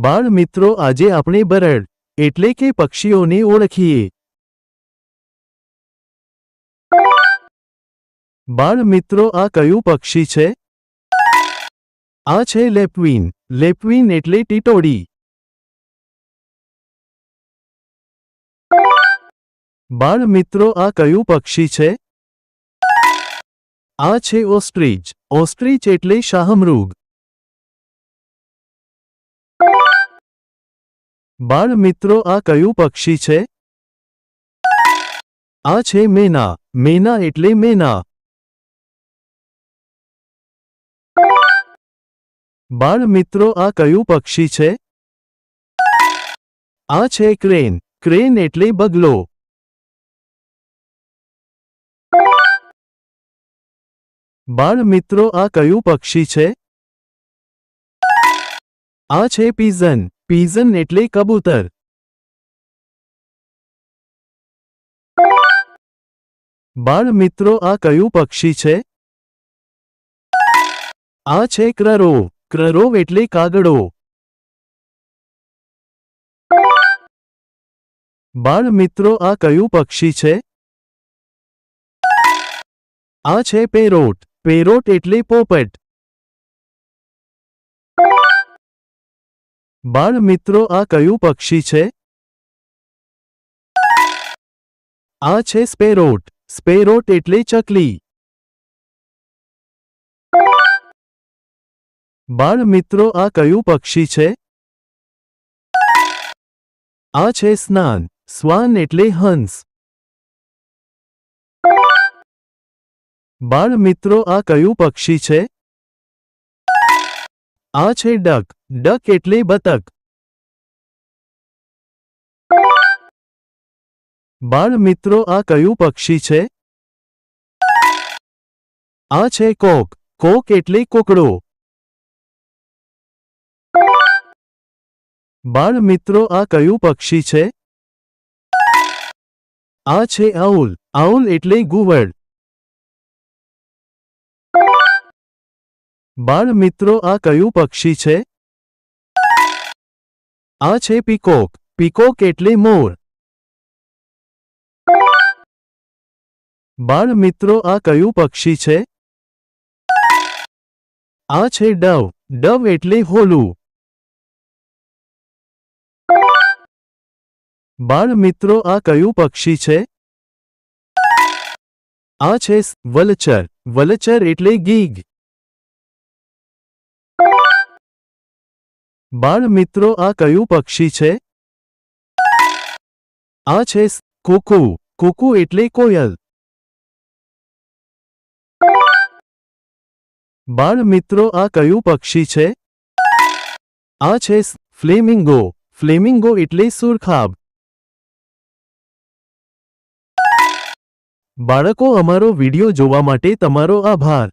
બાળ મિત્રો, આજે આપણે બરડ એટલે કે પક્ષીઓને ઓળખીએ. બાળ મિત્રો, આ કયું પક્ષી છે? આ છે લેપવિન. લેપવિન એટલે ટીટોડી. બાળ મિત્રો, આ કયું પક્ષી છે? આ છે ઓસ્ટ્રીચ. ઓસ્ટ્રીચ એટલે શાહમૃગ. બાળ મિત્રો, આ કયું પક્ષી છે? આ છે મેના. મેના એટલે મેના. બાળ મિત્રો, આ કયું પક્ષી છે? આ છે ક્રેન. ક્રેન એટલે બગલો. બાળ મિત્રો, આ કયું પક્ષી છે? આ છે પીઝન. પીઝન એટલે કબૂતર. બાળ મિત્રો, આ કયું પક્ષી છે? આ છે ક્રરોવ. ક્રરોવ એટલે કાગડો. બાળ મિત્રો, આ કયું પક્ષી છે? આ છે પેરોટ. પેરોટ એટલે પોપટ. બાળ મિત્રો, આ કયું પક્ષી છે? આ છે સ્પેરોટ. સ્પેરોટ એટલે ચકલી. બાળ મિત્રો, આ કયું પક્ષી છે? આ છે સ્વાન. સ્વાન એટલે હંસ. બાળ મિત્રો, આ કયું પક્ષી છે? આ છે ડક. ડક એટલે બતક. બાળ મિત્રો, આ કયું પક્ષી છે? આ છે કોક. કોક એટલે કોકડો. બાળ મિત્રો, આ કયું પક્ષી છે? આ છે આઉલ. આઉલ એટલે ઘુવડ. બાળ મિત્રો, આ કયું પક્ષી છે? આ છે પીકોક. પીકોક એટલે મોર. બાળ મિત્રો, આ કયું પક્ષી છે? આ છે ડવ. ડવ એટલે હોલું. બાળ મિત્રો, આ કયું પક્ષી છે? આ છે વલચર. વલચર એટલે ગીગ. બાળ મિત્રો, આ કયું પક્ષી છે? આ છે કુકુ. કુકુ એટલે કોયલ. બાળ મિત્રો, આ કયું પક્ષી છે? આ છે ફ્લેમિંગો. ફ્લેમિંગો એટલે સુરખાબ. બાળકો, અમારો વિડિયો જોવા માટે તમારો આભાર.